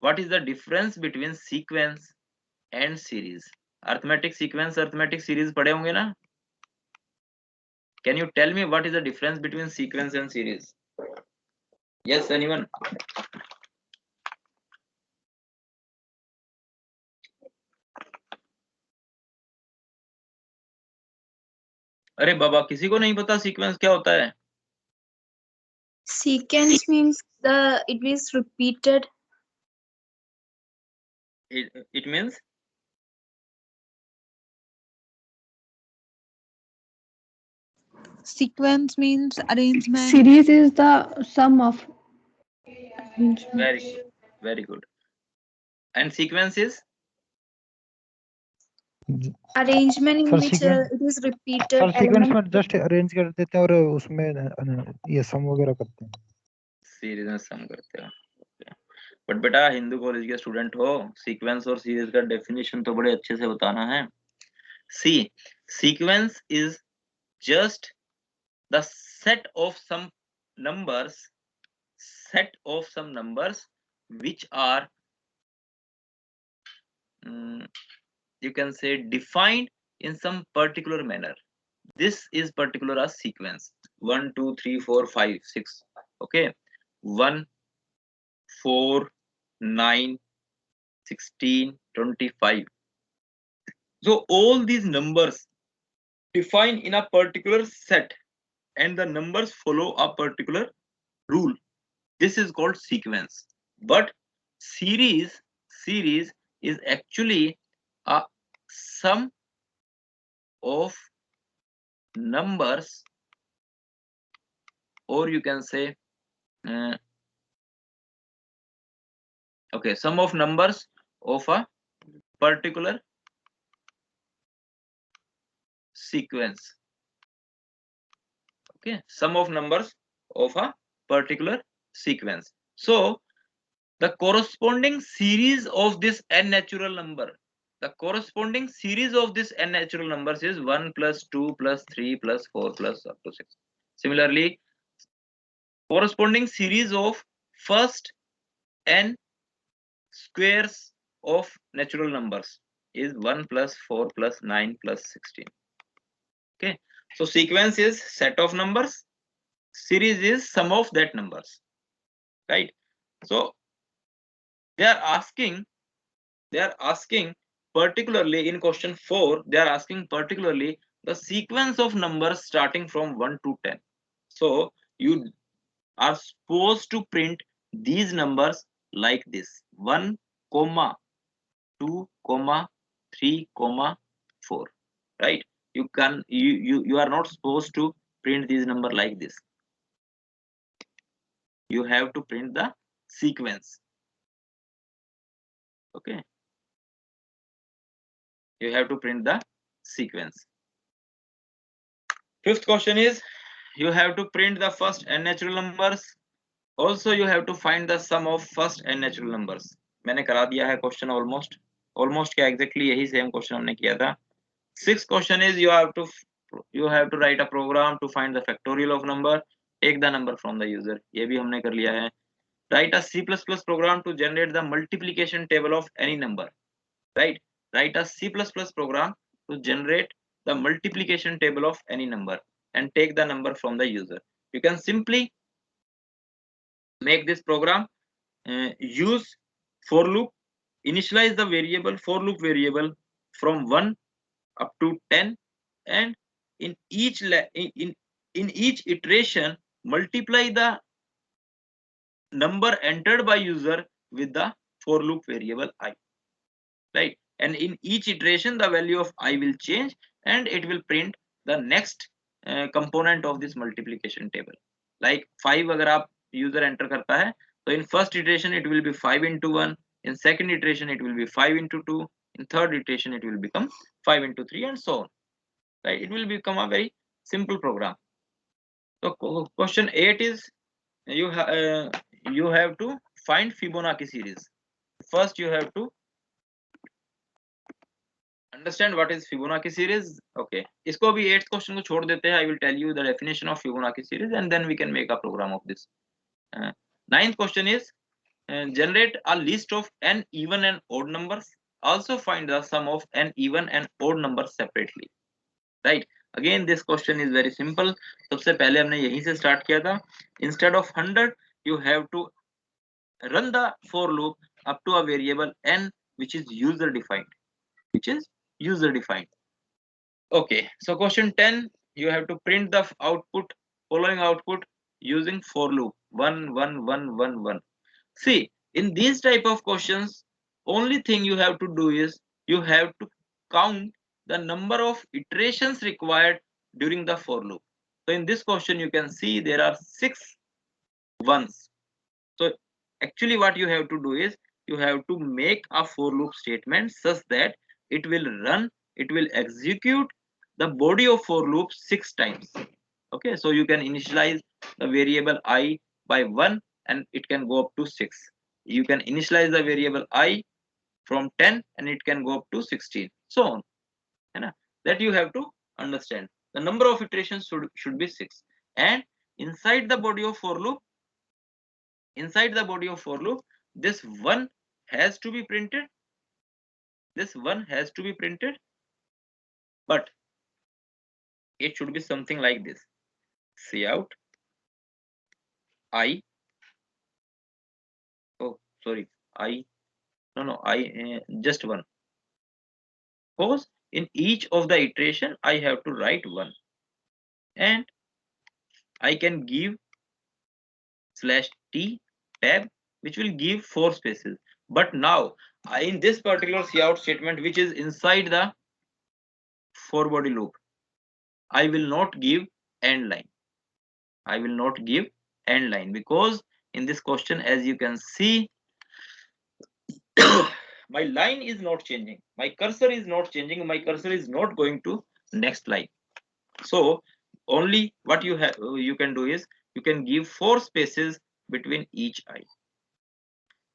[SPEAKER 1] What is the difference between sequence and series? Arithmetic sequence, arithmetic series पढ़े होंगे ना? Can you tell me what is the difference between sequence and series? Yes, anyone? अरे बाबा, किसी को नहीं पता सीक्वेंस क्या होता है?
[SPEAKER 5] Sequence means it is repeated.
[SPEAKER 1] It means
[SPEAKER 2] Sequence means arrangement.
[SPEAKER 8] Series is the sum of.
[SPEAKER 1] very good, very good. And sequence is
[SPEAKER 5] Arrangement in
[SPEAKER 4] Sir,
[SPEAKER 5] which
[SPEAKER 4] sequence-
[SPEAKER 5] it is repeated.
[SPEAKER 4] Sir sequence
[SPEAKER 5] element.
[SPEAKER 4] में just arrange कर देते हैं और उसमें ये सम वगैरह करते हैं.
[SPEAKER 1] सीरीज में सम करते हो. बट बेटा हिंदू कॉलेज के स्टूडेंट हो, सीक्वेंस और सीरीज का डेफिनेशन तो बड़े अच्छे से बताना है. See sequence is just the set of some numbers which are you can say defined in some particular manner. This is particular as sequence. 1 2 3 4 5 6. Okay, 1 4 9 16 25. So all these numbers defined in a particular set and the numbers follow a particular rule. This is called sequence. But series is actually a sum of numbers, or you can say okay, sum of numbers of a particular sequence. Okay, sum of numbers of a particular sequence. So the corresponding series of this n natural number, the corresponding series of this n natural numbers is 1 plus 2 plus 3 plus 4 plus up to 6. Similarly, corresponding series of first n squares of natural numbers is 1 plus 4 plus 9 plus 16. Okay, so sequence is set of numbers, series is sum of that numbers, right? So they are asking particularly in question 4, they are asking particularly the sequence of numbers starting from 1 to 10. So you are supposed to print these numbers like this: 1 comma 2 comma 3 comma 4, right? You are not supposed to print these number like this. You have to print the sequence. Okay, you have to print the sequence. Fifth question is, you have to print the first n natural numbers. Also you have to find the sum of first n natural numbers. मैंने करा दिया है question almost क्या exactly यही same question हमने किया था. Sixth question is, you have to write a program to find the factorial of number. Take the number from the user. ये भी हमने कर लिया है. Write a C++ program to generate the multiplication table of any number. Right? Write a C++ program to generate the multiplication table of any number and take the number from the user. You can simply make this program, use for loop, initialize the variable for loop variable from 1 up to 10, and in each in each iteration multiply the number entered by user with the for loop variable I, right? And in each iteration the value of I will change and it will print the next component of this multiplication table. Like 5 अगर आप user enter करता है, so in first iteration it will be 5 into 1, in second iteration it will be 5 into 2, in third iteration it will become 5 into 3 and so on, right? It will become a very simple program. So question 8 is you have to find Fibonacci series. First you have to understand what is Fibonacci series. Okay, इसको अभी 8th question को छोड़ देते हैं. I will tell you the definition of Fibonacci series and then we can make a program of this. 9th question is generate a list of n even and odd numbers. Also find the sum of n even and odd numbers separately. Right? Again this question is very simple. सबसे पहले हमने यहीं से start किया था. Instead of 100 you have to run the for loop up to a variable n which is user defined. Okay, so question 10 you have to print the following output using for loop 1 1 1 1 1. See, in these type of questions only thing you have to do is you have to count the number of iterations required during the for loop. So in this question you can see there are 6 ones. So actually what you have to do is you have to make a for loop statement such that it will execute the body of for loop 6 times. Okay, so you can initialize the variable I by 1 and it can go up to 6. You can initialize the variable I from 10 and it can go up to 16, so on. That you have to understand. The number of iterations should be 6, and inside the body of for loop this one has to be printed. But it should be something like this: cout I, oh sorry, I, no, I just 1. Suppose in each of the iteration I have to write 1, and I can give /t tab which will give 4 spaces. But now in this particular cout statement which is inside the for body loop, I will not give end line. Because in this question, as you can see, my line is not changing, my cursor is not changing, my cursor is not going to next line. So only what you can do is you can give 4 spaces between each I.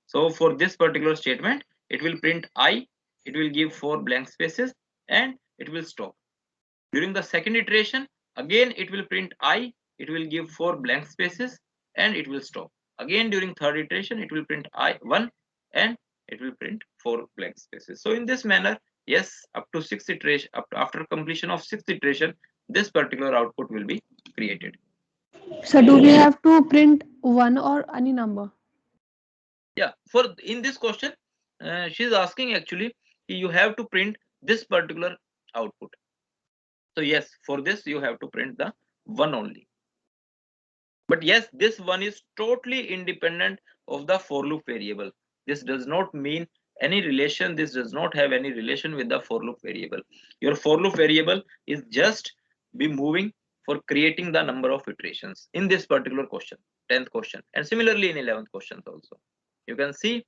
[SPEAKER 1] So for this particular statement it will print I, it will give 4 blank spaces and it will stop. During the second iteration again it will print I, it will give 4 blank spaces and it will stop. Again during third iteration it will print I1 and it will print 4 blank spaces. So in this manner, yes, up to 6 iteration, after completion of 6th iteration, this particular output will be created.
[SPEAKER 9] So do we have to print 1 or any number?
[SPEAKER 1] Yeah, for in this question she is asking actually you have to print this particular output. So yes, for this you have to print the 1 only. But yes, this one is totally independent of the for loop variable. This does not mean any relation. This does not have any relation with the for loop variable. Your for loop variable is just be moving for creating the number of iterations in this particular question, 10th question, and similarly in 11th questions also. You can see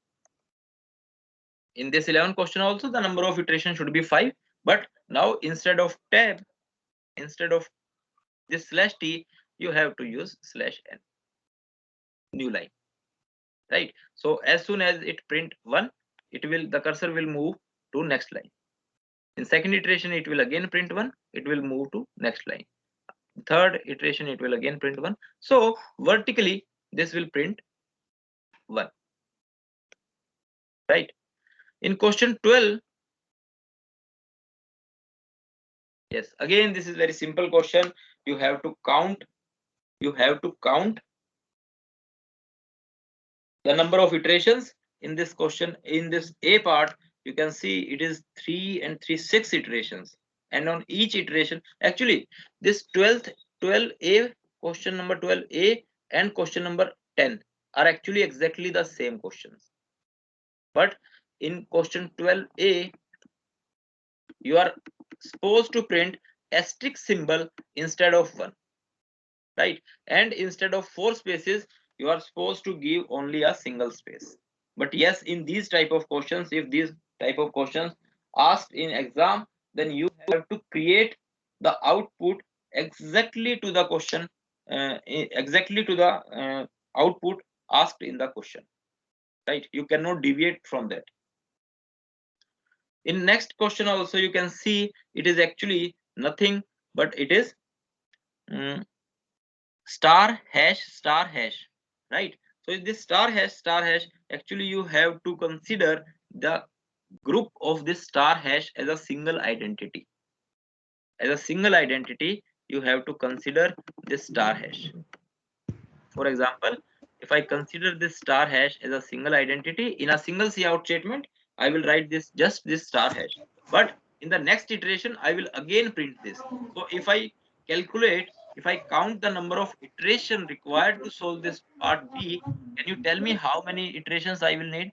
[SPEAKER 1] in this 11th question also the number of iterations should be 5, but now instead of tab, instead of this /t, you have to use /n, new line, right? So as soon as it print 1, the cursor will move to next line. In second iteration it will again print 1, it will move to next line. Third iteration it will again print 1. So vertically this will print 1, right? In question 12, yes, again this is very simple question. You have to count the number of iterations. In this question, in this A part, you can see it is 3 and 3 6 iterations, and on each iteration, actually this 12A, question number 12A and question number 10 are actually exactly the same questions, but in question 12A you are supposed to print asterisk symbol instead of 1, right? And instead of 4 spaces you are supposed to give only a single space. But yes, in these type of questions, if these type of questions asked in exam, then you have to create the output exactly to the question, exactly to the output asked in the question, right? You cannot deviate from that. In next question also you can see it is actually nothing but it is star hash, right? So in this star hash, actually you have to consider the group of this star hash as a single identity. As a single identity, you have to consider this star hash. For example, if I consider this star hash as a single identity in a single cout statement, I will write this just this star hash. But in the next iteration, I will again print this. So if I calculate, if I count the number of iteration required to solve this part B, can you tell me how many iterations I will need?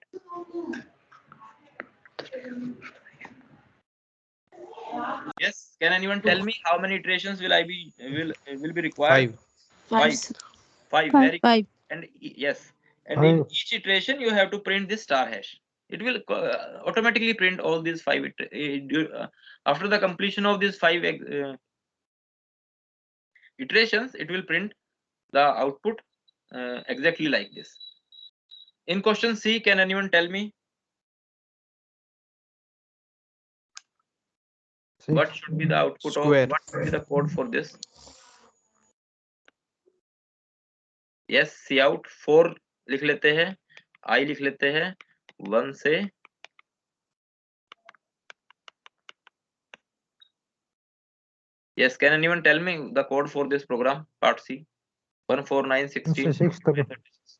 [SPEAKER 1] Yes, can anyone tell me how many iterations will be required?
[SPEAKER 3] 5.
[SPEAKER 1] Five.
[SPEAKER 9] Five.
[SPEAKER 1] Very.
[SPEAKER 2] Five.
[SPEAKER 1] And yes, and in
[SPEAKER 4] 5.
[SPEAKER 1] each iteration you have to print this star hash. It will automatically print all these 5 after the completion of these 5 iterations. It will print the output exactly like this. In question C, can anyone tell me what
[SPEAKER 4] 6.
[SPEAKER 1] should be the output of,
[SPEAKER 3] Square.
[SPEAKER 1] what should be the code for this? Yes, cout 4 लिख लेते हैं, I लिख लेते हैं 1 से. Yes, can anyone tell me the code for this program, part C? 1, 4, 9, 16,
[SPEAKER 4] 6 तक
[SPEAKER 1] 36.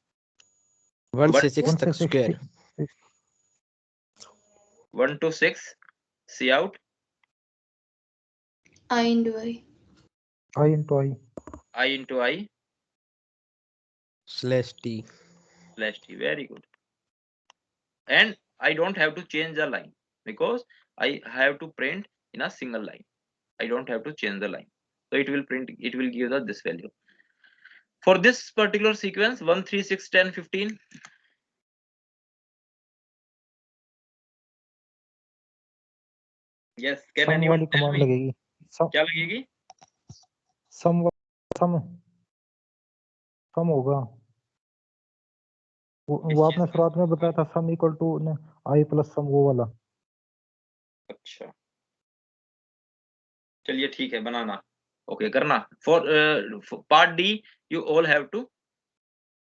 [SPEAKER 3] 1
[SPEAKER 1] But
[SPEAKER 3] से 6 तक square.
[SPEAKER 1] 1 to 6, cout
[SPEAKER 5] I into I.
[SPEAKER 4] I into I.
[SPEAKER 1] I into I
[SPEAKER 3] /t.
[SPEAKER 1] slash T. Very good. And I don't have to change the line because I have to print in a single line. I don't have to change the line. So it will print, it will give the this value. For this particular sequence, 1, 3, 6, 10, 15. Yes, can
[SPEAKER 4] some
[SPEAKER 1] anyone
[SPEAKER 4] वाली
[SPEAKER 1] tell
[SPEAKER 4] command
[SPEAKER 1] me?
[SPEAKER 4] लगेगी.
[SPEAKER 1] क्या लगेगी?
[SPEAKER 4] सम होगा. वो आपने शुरुआत में बताया था sum equal to I plus sum, वो वाला.
[SPEAKER 1] अच्छा, चलिए ठीक है, बनाना. ओके, करना. For part D, you all have to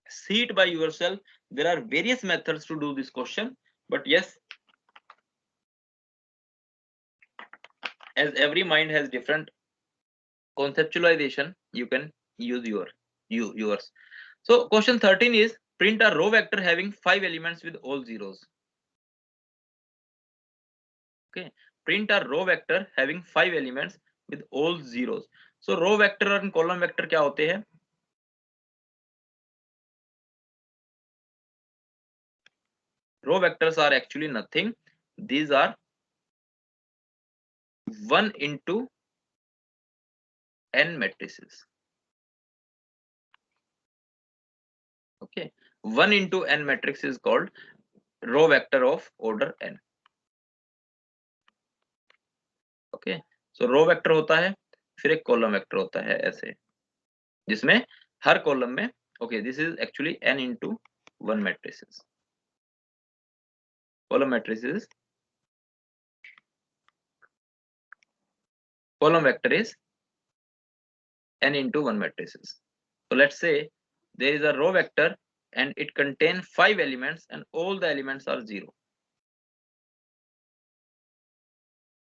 [SPEAKER 1] see it by yourself. There are various methods to do this question, but yes, as every mind has different conceptualization, you can use yours. So question 13 is print a row vector having 5 elements with all zeros. Okay, print a row vector having 5 elements with all zeros. So row vector और column vector क्या होते हैं? Row vectors are actually nothing. These are 1 into n matrices. Okay, 1 into n matrix is called row vector of order n. Okay, so row vector होता है, फिर एक column vector होता है ऐसे, जिसमें हर column में, okay, this is actually n into 1 matrices. Column matrices, column vector is n into 1 matrices. So let's say there is a row vector and it contains 5 elements and all the elements are 0.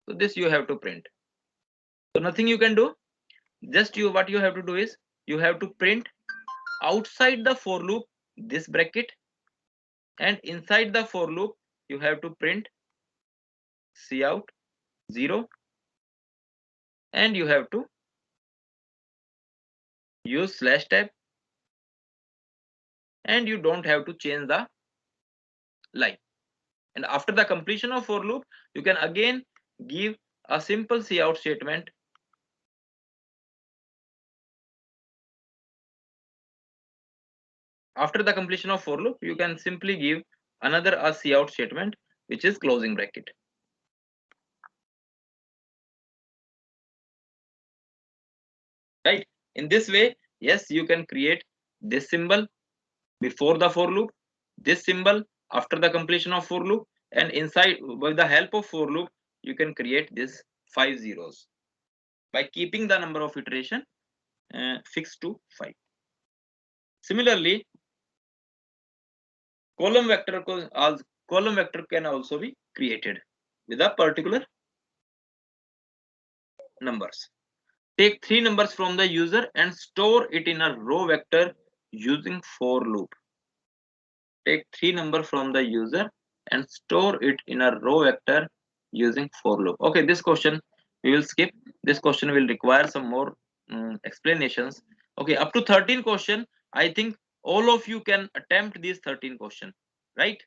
[SPEAKER 1] So this you have to print. So nothing you can do. Just what you have to do is you have to print outside the for loop this bracket, and inside the for loop you have to print cout 0 and you have to use slash tab, and you don't have to change the line. And after the completion of for loop, you can again give a simple cout statement. After the completion of for loop, you can simply give another cout statement, which is closing bracket. Right? In this way, yes, you can create this symbol before the for loop, this symbol after the completion of for loop, and inside, with the help of for loop, you can create this 5 zeros by keeping the number of iteration fixed to 5. Similarly, column vector can also be created with a particular numbers. Take 3 numbers from the user and store it in a row vector using for loop. Take 3 numbers from the user and store it in a row vector using for loop. Okay, this question we will skip. This question will require some more explanations. Okay, up to 13 question. I think all of you can attempt these 13 question, right?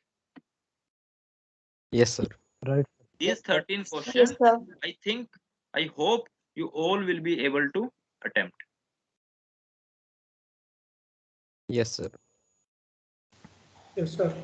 [SPEAKER 3] Yes, sir.
[SPEAKER 4] Right.
[SPEAKER 1] These 13
[SPEAKER 5] Yes,
[SPEAKER 1] questions,
[SPEAKER 5] sir.
[SPEAKER 1] I hope you all will be able to attempt.
[SPEAKER 3] Yes, sir.
[SPEAKER 6] Yes, sir.